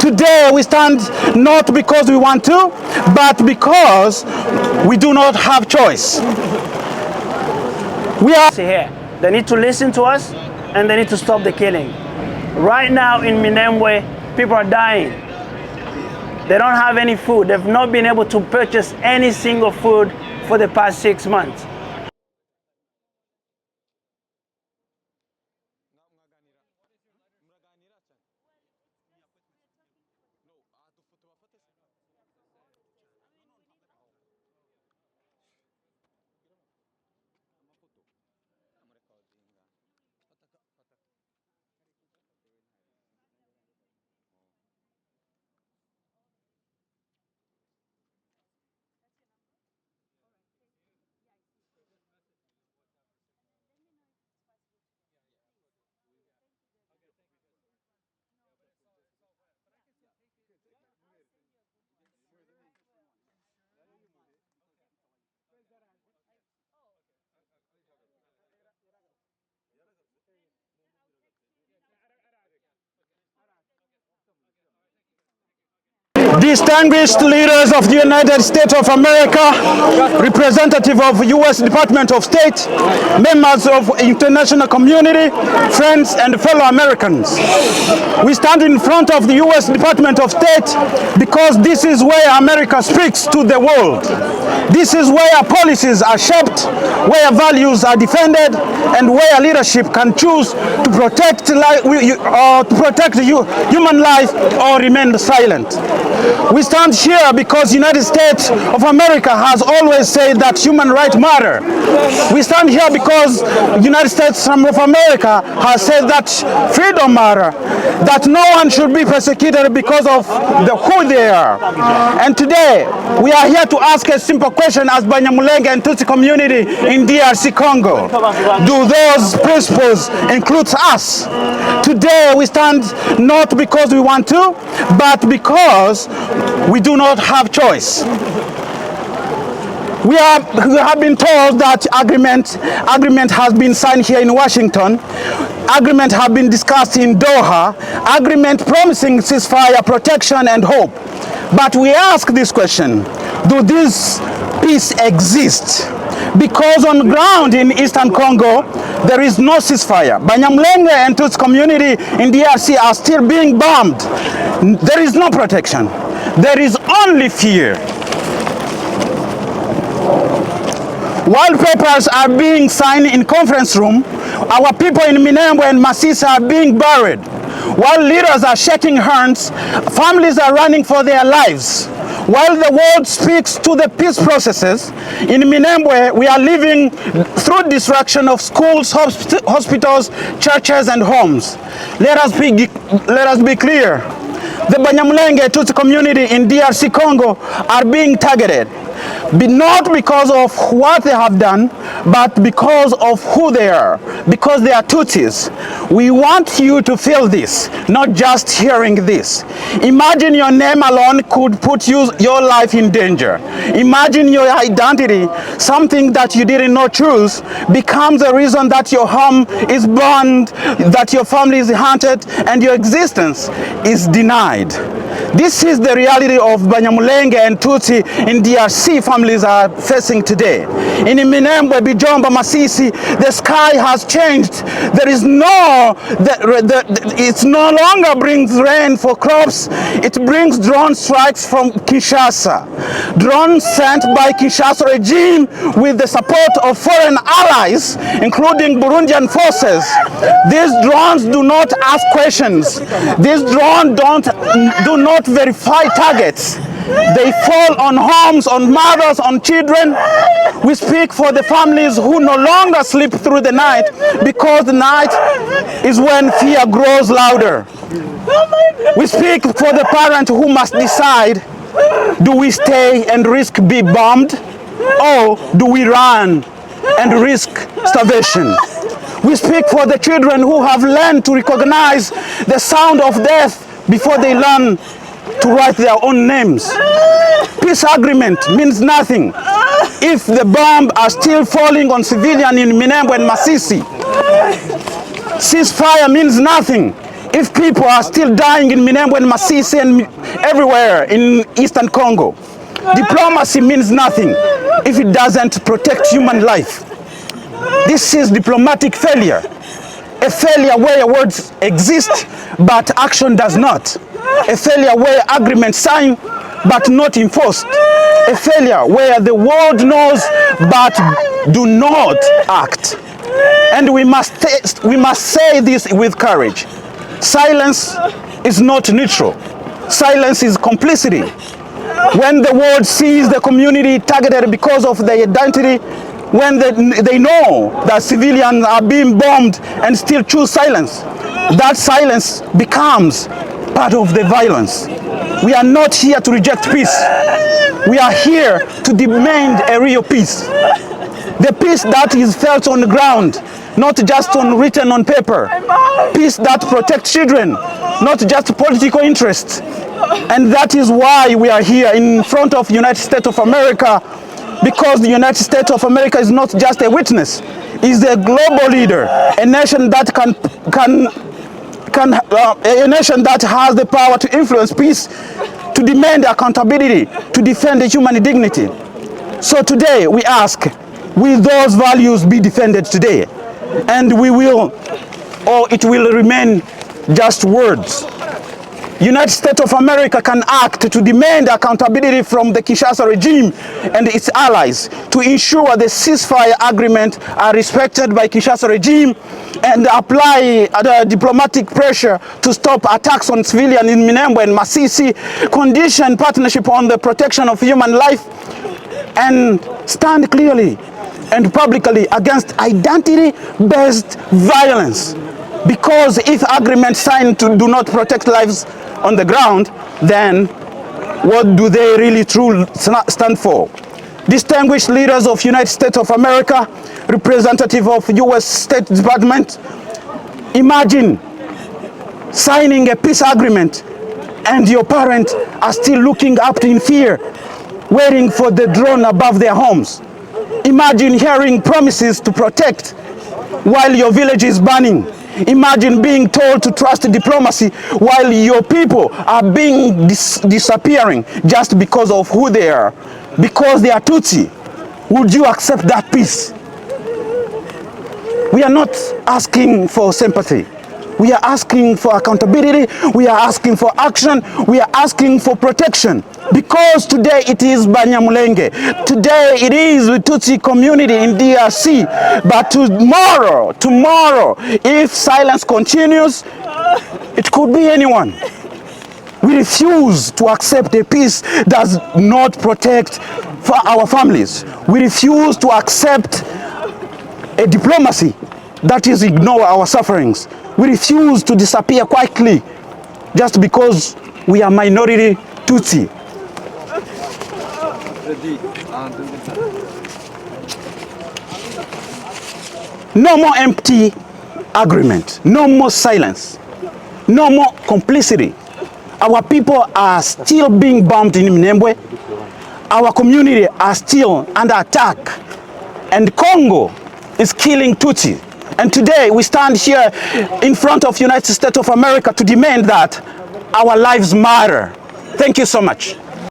Today we stand not because we want to, but because we do not have choice. We are here. They need to listen to us and they need to stop the killing. Right now in Minembwe, people are dying. They don't have any food. They've not been able to purchase any single food for the past 6 months. distinguished leaders of the United States of America, representative of U.S. Department of State, members of international community, friends and fellow Americans. We stand in front of the U.S. Department of State because this is where America speaks to the world. This is where policies are shaped, where values are defended, and where leadership can choose to protect human life or remain silent. We stand here because United States of America has always said that human rights matter. We stand here because United States of America has said that freedom matter, that no one should be persecuted because of who they are. And today, we are here to ask a simple question as Banyamulenge and Tutsi community in DRC Congo. Do those principles include us? Today, we stand not because we want to, but because we do not have choice. We have been told that agreement has been signed here in Washington. Agreement have been discussed in Doha. Agreement promising ceasefire, protection and hope. But we ask this question, do this peace exist? Because on ground in Eastern Congo, there is no ceasefire. Banyamulenge and Tutsi community in DRC are still being bombed. There is no protection. There is only fear. While papers are being signed in conference room, our people in Minembwe and Masisi are being buried. While leaders are shaking hands, families are running for their lives. While the world speaks to the peace processes, in Minembwe we are living through destruction of schools, hospitals, churches and homes. Let us be clear. The Banyamulenge Tutsi community in DRC Congo are being targeted, not because of what they have done, but because of who they are, because they are Tutsis. We want you to feel this, not just hearing this. Imagine your name alone could put your life in danger. Imagine your identity, something that you didn't know choose, becomes the reason that your home is burned, that your family is hunted, and your existence is denied. This is the reality of Banyamulenge and Tutsi in DRC families are facing today. In Minembwe, Ijambo, Masisi, the sky has changed. There is it no longer brings rain for crops. It brings drone strikes from Kinshasa. Drones sent by Kinshasa regime with the support of foreign allies, including Burundian forces. These drones do not ask questions. These drones do not verify targets. They fall on homes, on mothers, on children. We speak for the families who no longer sleep through the night because the night is when fear grows louder. We speak for the parent who must decide, do we stay and risk being bombed, or do we run and risk starvation? We speak for the children who have learned to recognize the sound of death before they learn to write their own names. Peace agreement means nothing if the bombs are still falling on civilians in Minembwe and Masisi. Ceasefire means nothing if people are still dying in Minembwe and Masisi and everywhere in Eastern Congo, diplomacy means nothing if it doesn't protect human life. This is diplomatic failure. A failure where words exist but action does not. A failure where agreements sign but not enforced. A failure where the world knows but do not act. And we must say this with courage. Silence is not neutral. Silence is complicity. When the world sees the community targeted because of their identity, when they know that civilians are being bombed and still choose silence, that silence becomes part of the violence. We are not here to reject peace. We are here to demand a real peace. The peace that is felt on the ground, not just written on paper. Peace that protects children, not just political interests. And that is why we are here in front of the United States of America, because the United States of America is not just a witness, is a global leader, a nation that a nation that has the power to influence peace, to demand accountability, to defend the human dignity. So today we ask, will those values be defended today? And we will, or it will remain just words. United States of America can act to demand accountability from the Kinshasa regime and its allies to ensure the ceasefire agreement are respected by Kinshasa regime and apply diplomatic pressure to stop attacks on civilians in Minembwe and Masisi, condition partnership on the protection of human life, and stand clearly and publicly against identity-based violence. Because if agreements signed do not protect lives on the ground, then what do they really truly stand for? Distinguished leaders of United States of America, representative of US State Department, imagine signing a peace agreement and your parents are still looking up in fear, waiting for the drone above their homes. Imagine hearing promises to protect while your village is burning. Imagine being told to trust diplomacy while your people are being disappearing just because of who they are, because they are Tutsi. Would you accept that peace? We are not asking for sympathy. We are asking for accountability. We are asking for action. We are asking for protection. Because today it is Banyamulenge. Today it is the Tutsi community in DRC. But tomorrow, if silence continues, it could be anyone. We refuse to accept a peace that does not protect for our families. We refuse to accept a diplomacy that is ignore our sufferings. We refuse to disappear quietly just because we are minority Tutsi. No more empty agreement, no more silence, no more complicity. Our people are still being bombed in Minembwe. Our community are still under attack. And Congo is killing Tutsi. And today we stand here in front of the United States of America to demand that our lives matter. Thank you so much.